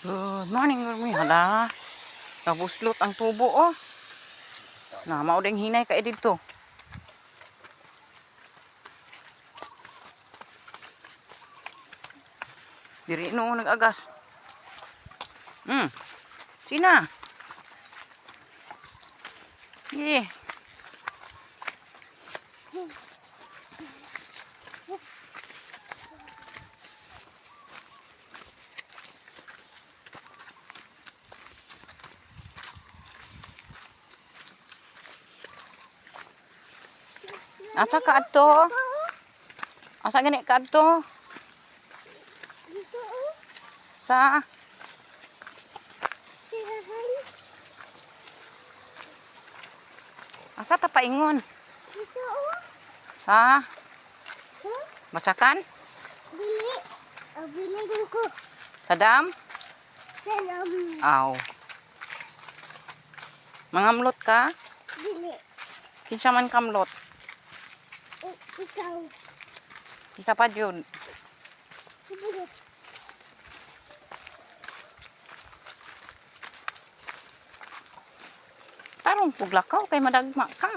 Good morning, Mami. Hala. Nabuslot ang tubo, oh. Na, mauding hinay ka dito. Diri no nag-agas. Sina? Yeah. Asa ka adto? Asa gani ka adto? Sa? Asa ta paingon? Sa? Macakan? Bili. Bili ko. Sa dam? Salam. Aw. Mangamlot ka? Bili. Kinsa man kamlot? Ikaw. Isa pa jud. Bili. Tarong puglakaw kay madagma ka.